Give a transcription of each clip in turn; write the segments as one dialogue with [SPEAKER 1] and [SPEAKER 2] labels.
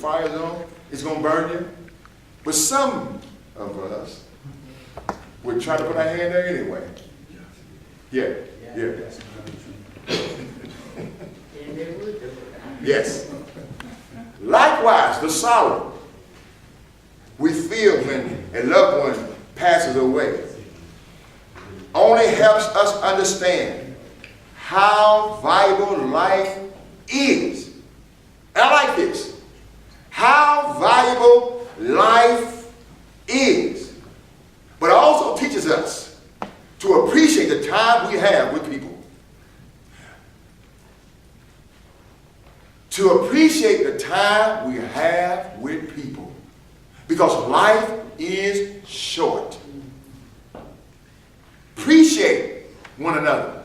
[SPEAKER 1] fire zone, it's going to burn you. But some of us would try to put our hand there anyway. Yeah. Yes. Likewise, the sorrow we feel when a loved one passes away only helps us understand how valuable life is. And I like this. How valuable life is. But it also teaches us to appreciate the time we have with people. To appreciate the time we have with people. Because life is short. Appreciate one another.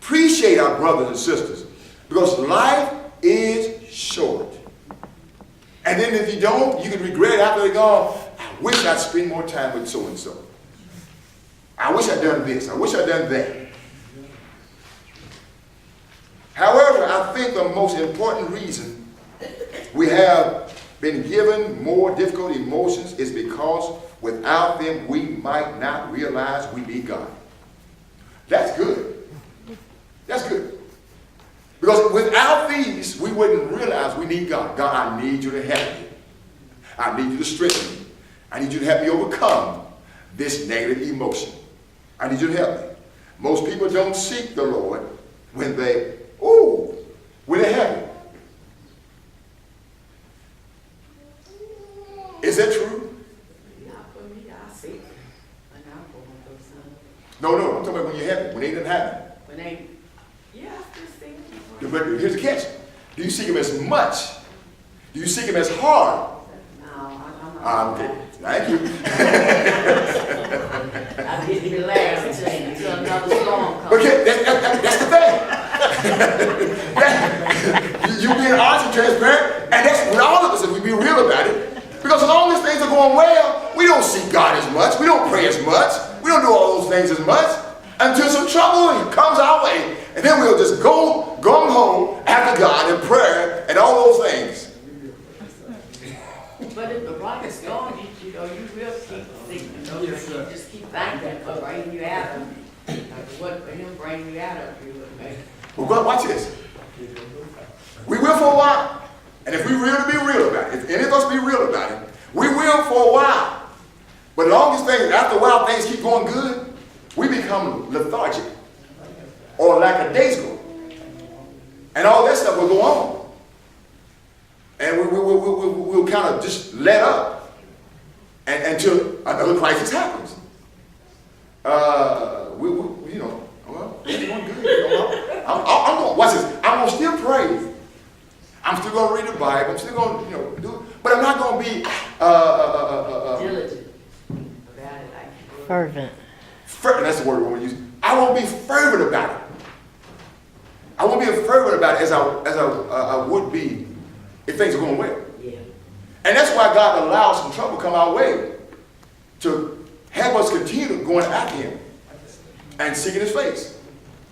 [SPEAKER 1] Appreciate our brothers and sisters. Because life is short. And then if you don't, you can regret after they're gone. I wish I'd spend more time with so-and-so. I wish I'd done this. I wish I'd done that. However, I think the most important reason we have been given more difficult emotions is because without them we might not realize we need God. That's good. That's good. Because without these, we wouldn't realize we need God. God, I need you to help me. I need you to strengthen me. I need you to help me overcome this negative emotion. I need you to help me. Most people don't seek the Lord when they're happy. Is that true?
[SPEAKER 2] Not for me, I seek it. When I'm going through something.
[SPEAKER 1] No, I'm talking about when you're happy, when ain't nothing happening.
[SPEAKER 2] When they, yeah, I still seek him.
[SPEAKER 1] But here's the catch. Do you seek him as much? Do you seek him as hard?
[SPEAKER 2] No, I'm not.
[SPEAKER 1] Okay. Thank you.
[SPEAKER 2] I didn't relax until another storm comes.
[SPEAKER 1] Okay, that's the thing. You being honest and transparent, and that's what all of us, if we be real about it. Because as long as things are going well, we don't seek God as much. We don't pray as much. We don't do all those things as much until some trouble comes our way. And then we'll just go gung-ho after God in prayer and all those things.
[SPEAKER 2] But if the rock is gone, you will keep seeking. You just keep thanking for bringing you out of it. What for him bringing you out of you would make.
[SPEAKER 1] Well, watch this. We will for a while. And if we really be real about it, if any of us be real about it, we will for a while. But as long as things, after a while, things keep going good, we become lethargic or lackadaisical. And all that stuff will go on. And we'll kind of just let up until another crisis happens. It's going good. I'm going, watch this. I'm going to still pray. I'm still going to read the Bible. I'm still going to, do it. But I'm not going to be
[SPEAKER 2] Diligent about it, like
[SPEAKER 3] Fervent.
[SPEAKER 1] That's the word we're going to use. I won't be fervent about it. I won't be fervent about it as I would be if things are going well.
[SPEAKER 2] yeah.
[SPEAKER 1] And that's why God allows some trouble come our way to help us continue going after him and seeking his face.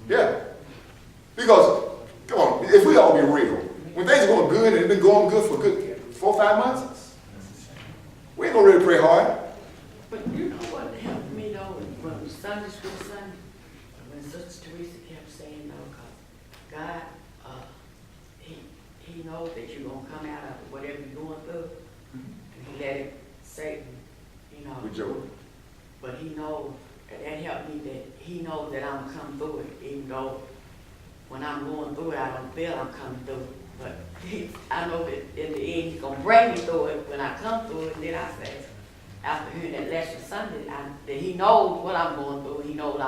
[SPEAKER 1] Yeah. Because, come on, if we all be real, when things are going good and it's been going good for a good 4 or 5 months, we ain't going to really pray hard.
[SPEAKER 2] But you know what helped me though, when Sunday school Sunday, when Sister Teresa kept saying, no, God, he knows that you're going to come out of whatever you're going through. And he let it Satan,
[SPEAKER 1] With Job.
[SPEAKER 2] But he knows, that helped me that he knows that I'm going to come through it, even though when I'm going through it, I don't feel I'm coming through it. But I know that in the end, he's going to bring me through it when I come through it. And then I say, after hearing that lesson Sunday, that he knows what I'm going through. He knows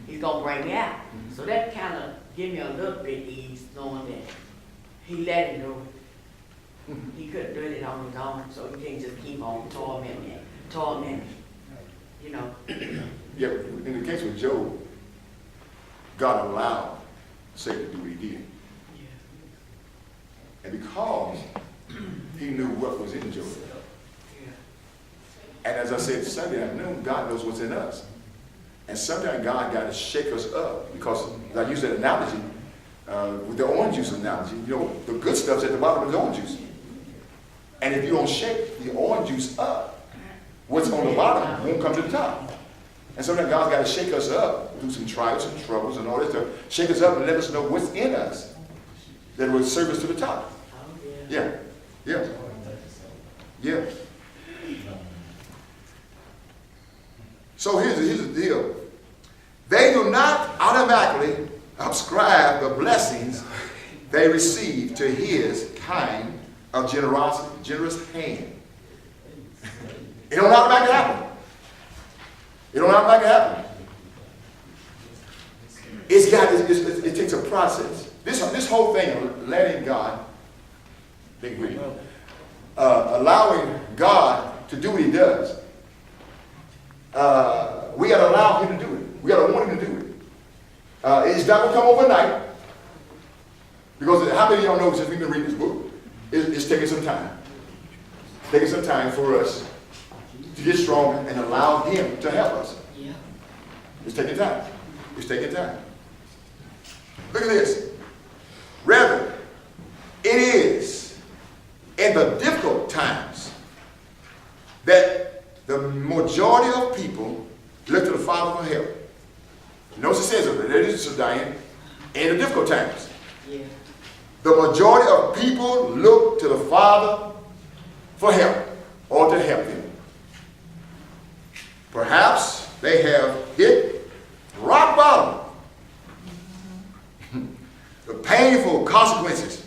[SPEAKER 2] he's going to bring me out. So that kind of give me a little bit ease, knowing that he let him do it. He couldn't do it on his own, so he can't just keep on tormenting.
[SPEAKER 1] Yeah, in the case with Job, God allowed Satan to do what he did. And because he knew what was in Job. And as I said Sunday afternoon, God knows what's in us. And sometimes God got to shake us up because, I use that analogy, with the orange juice analogy, the good stuff's at the bottom of the orange juice. And if you don't shake the orange juice up, what's on the bottom won't come to the top. And sometimes God's got to shake us up through some trials and troubles and all that stuff. Shake us up and let us know what's in us that will serve us to the top. Yeah. Yeah. Yeah. So here's the deal. They do not automatically ascribe the blessings they receive to his kind of generosity, generous hand. It don't automatically happen. It don't automatically happen. It takes a process. This whole thing of letting God, allowing God to do what he does, we got to allow him to do it. We got to want him to do it. It's not going to come overnight. Because how many of y'all know since we've been reading this book, it's taking some time. It's taking some time for us to get stronger and allow him to help us.
[SPEAKER 2] Yeah.
[SPEAKER 1] It's taking time. It's taking time. Look at this. Rather, it is in the difficult times that the majority of people look to the Father for help. Notice it says over there, it is so Diane, in the difficult times.
[SPEAKER 2] Yeah.
[SPEAKER 1] The majority of people look to the Father for help or to help them. Perhaps they have hit rock bottom. The painful consequences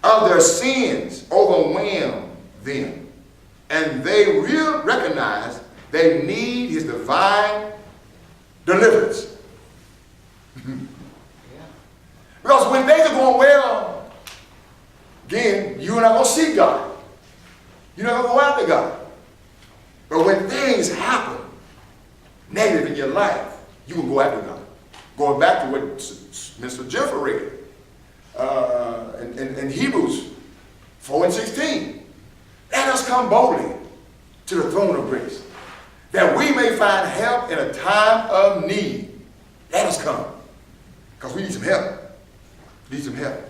[SPEAKER 1] of their sins overwhelm them. And they really recognize they need his divine deliverance. Because when things are going well, again, you're not going to see God. You're not going to go after God. But when things happen negative in your life, you will go after God. Going back to what Mr. Jennifer read in Hebrews 4:16. Let us come boldly to the throne of grace, that we may find help in a time of need. Let us come. Because we need some help. Need some help.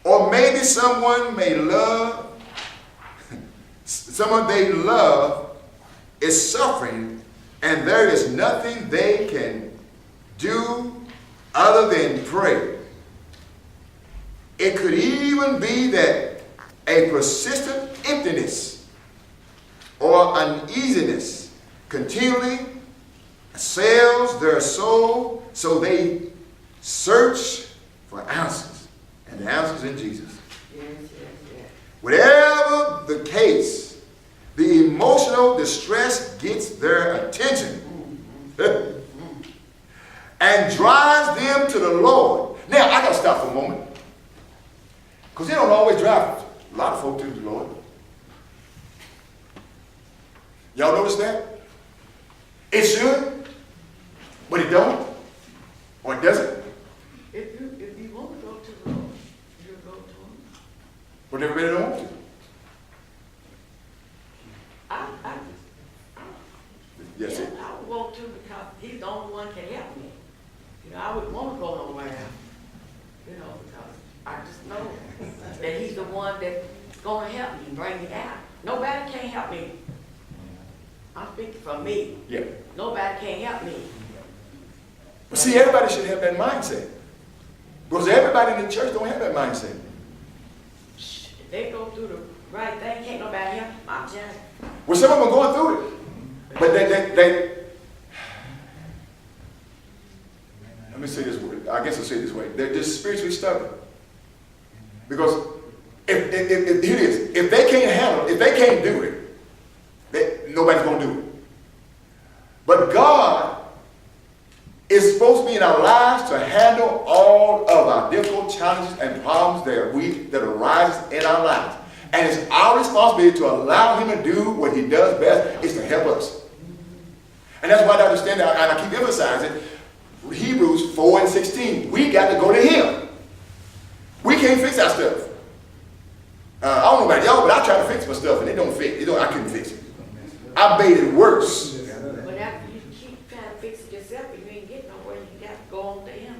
[SPEAKER 1] Or maybe someone they love is suffering, and there is nothing they can do other than pray. It could even be that a persistent emptiness or uneasiness continually assails their soul, so they search for answers, and the answers in Jesus.
[SPEAKER 2] Yes, yes, yes.
[SPEAKER 1] Whatever the case, the emotional distress gets their attention and drives them to the Lord. Now, I got to stop for a moment, because they don't always drive a lot of folk to the Lord. Y'all notice that? It should, but it don't, or it doesn't.
[SPEAKER 2] If you want to go to the Lord, you'll go to him.
[SPEAKER 1] But everybody don't want to. Yes,
[SPEAKER 2] Yeah, I would want to, because he's the only one can help me. You know, I wouldn't want to go nowhere, you know, because I just know that he's the one that's going to help me and bring me out. Nobody can help me. I'm speaking for me.
[SPEAKER 1] Yeah.
[SPEAKER 2] Nobody can help me.
[SPEAKER 1] But see, everybody should have that mindset. Because everybody in the church don't have that mindset.
[SPEAKER 2] If they go through the right thing, can't nobody help them. I'm just,
[SPEAKER 1] Well, some of them are going through it. But they let me say this word. I guess I'll say it this way. They're just spiritually stubborn. Because here it is. If they can't handle it, if they can't do it, nobody's going to do it. But God is supposed to be in our lives to handle all of our difficult challenges and problems that arise in our lives. And it's our responsibility to allow him to do what he does best, is to help us. And that's why I understand that, and I keep emphasizing Hebrews 4:16. We got to go to him. We can't fix our stuff. I don't know about y'all, but I try to fix my stuff and it don't fit. I couldn't fix it. I made it worse.
[SPEAKER 2] but after you keep trying to fix it yourself, you ain't get nowhere. You got to go on to him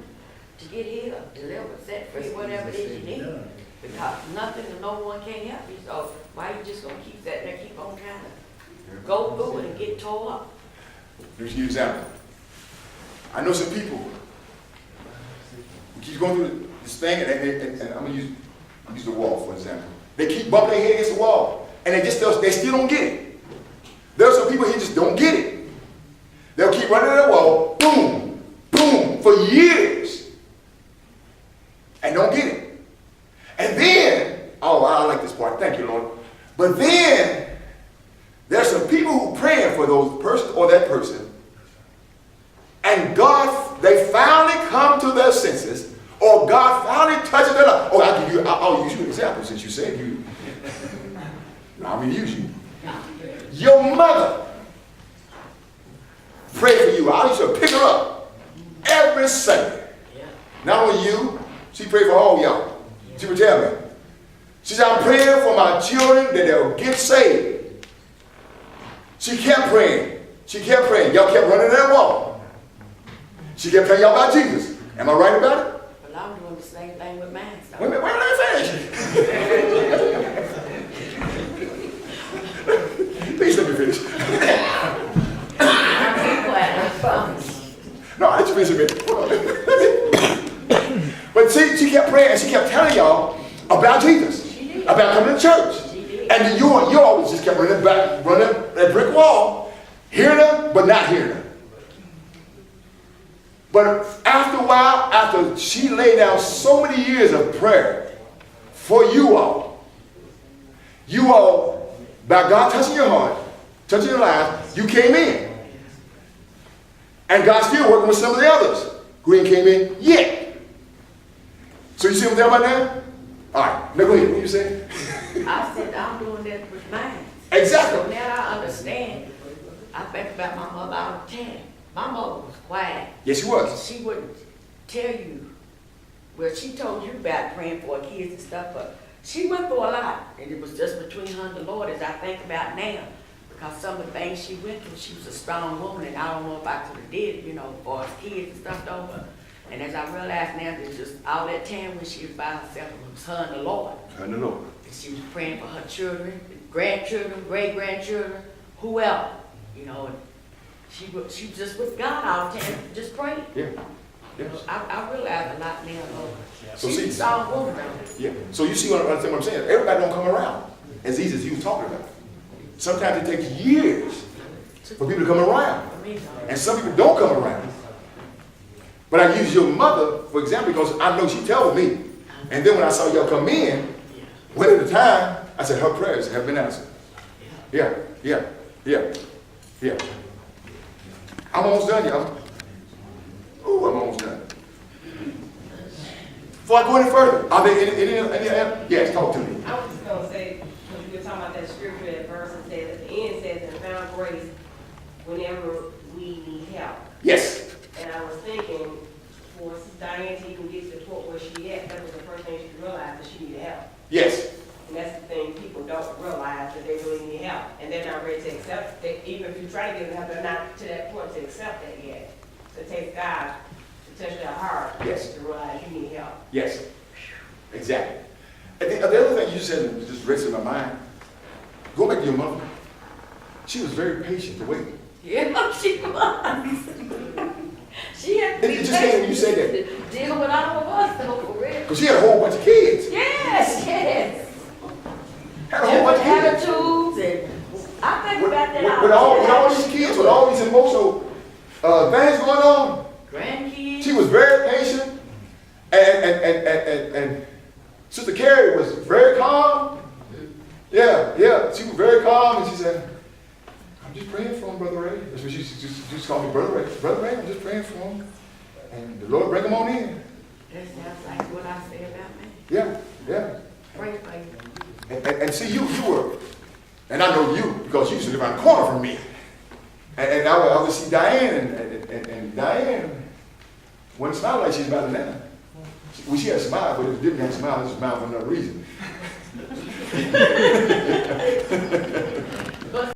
[SPEAKER 2] to get healed, delivered, set free, whatever it is you need. Because nothing and no one can help you, so why you just gonna keep that there, keep on trying to go through it and get tore up?
[SPEAKER 1] Let me give you an example. I know some people who keep going through this thing, and I'm gonna use the wall for example. They keep bumping their head against the wall, and they still don't get it. There are some people who just don't get it. They'll keep running to that wall, boom, boom, for years, and don't get it. And then, oh, I like this part. Thank you, Lord. But then there's some people who praying for those person or that person, and God, they finally come to their senses, or God finally touches their life. Oh, I'll use you an example since you said you. I'm going to use you. Your mother prayed for you. I used to pick her up every Sunday. Not only you, she prayed for all y'all. She would tell me. She said, I'm praying for my children that they'll get saved. She kept praying. She kept praying. Y'all kept running that wall. She kept telling y'all about Jesus. Am I right about it?
[SPEAKER 2] Well, I'm doing the same thing with mine. So.
[SPEAKER 1] Wait a minute, let me finish. Please let me finish. No, I just finish a minute. But see, she kept praying and she kept telling y'all about Jesus, about coming to church. And then you always just kept running that brick wall, hearing her, but not hearing her. But after a while, after she laid down so many years of prayer for you all, by God touching your heart, touching your lives, you came in. And God's still working with some of the others who ain't came in yet. So you see what I'm talking about now? All right, now go ahead. What you saying?
[SPEAKER 2] I said I'm doing that with mine.
[SPEAKER 1] Exactly.
[SPEAKER 2] So now I understand. I think about my mother all the time. My mother was quiet.
[SPEAKER 1] Yes, she was.
[SPEAKER 2] She wouldn't tell you. Well, she told you about praying for her kids and stuff, but she went through a lot. And it was just between her and the Lord as I think about now. Because some of the things she went through, she was a strong woman, and I don't know if I could have did it, for her kids and stuff though. And as I realize now, it's just all that time when she was by herself, it was her and the Lord.
[SPEAKER 1] Her and the Lord.
[SPEAKER 2] And she was praying for her children, grandchildren, great-grandchildren, whoever, and she was just with God all the time, just praying.
[SPEAKER 1] Yeah. Yes.
[SPEAKER 2] I realize a lot now, Lord.
[SPEAKER 1] So
[SPEAKER 2] She's
[SPEAKER 1] see,
[SPEAKER 2] a strong woman though.
[SPEAKER 1] yeah. So you see what I'm saying? Everybody don't come around as easy as you was talking about. Sometimes it takes years for people to come around. And some people don't come around. But I use your mother, for example, because I know she told me. And then when I saw y'all come in, one at a time, I said, her prayers have been answered. Yeah. I'm almost done, y'all. Ooh, I'm almost done. Before I go any further, are there any yes, talk to me.
[SPEAKER 3] I was just going to say, because we were talking about that scripture, that verse that says, at the end says, and found grace whenever we need help.
[SPEAKER 1] Yes.
[SPEAKER 3] And I was thinking, for Diane to even get to the point where she at, that was the first thing she realized, that she needed help.
[SPEAKER 1] Yes.
[SPEAKER 3] And that's the thing, people don't realize that they really need help. And they're not ready to accept that. Even if you try to give them help, they're not to that point to accept that yet. So it takes God to touch their heart.
[SPEAKER 1] Yes.
[SPEAKER 3] To realize you need help.
[SPEAKER 1] Yes. Exactly. And the other thing you said that just rested in my mind, go back to your mother. She was very patient to wait.
[SPEAKER 2] Yeah, she was. She had to be
[SPEAKER 1] It just came when you said that.
[SPEAKER 2] to deal with all of us, though, for real.
[SPEAKER 1] Because she had a whole bunch of kids.
[SPEAKER 2] Yes.
[SPEAKER 1] Had a whole bunch of kids.
[SPEAKER 2] Attitudes, and I think about that
[SPEAKER 1] With all these kids, with all these emotional things going on,
[SPEAKER 2] grandkids.
[SPEAKER 1] she was very patient. And Sister Carrie was very calm. Yeah, she was very calm, and she said, I'm just praying for him, Brother Ray. That's what she just called me, Brother Ray. Brother Ray, I'm just praying for him. And the Lord bring him on in.
[SPEAKER 2] That sounds like what I say about me.
[SPEAKER 1] Yeah.
[SPEAKER 2] Pray for you.
[SPEAKER 1] And see, you were, and I know you, because you used to live around the corner from me. And I would see Diane, and Diane wouldn't smile like she's about to now. Well, she had a smile, but it didn't have a smile. It was a smile for another reason.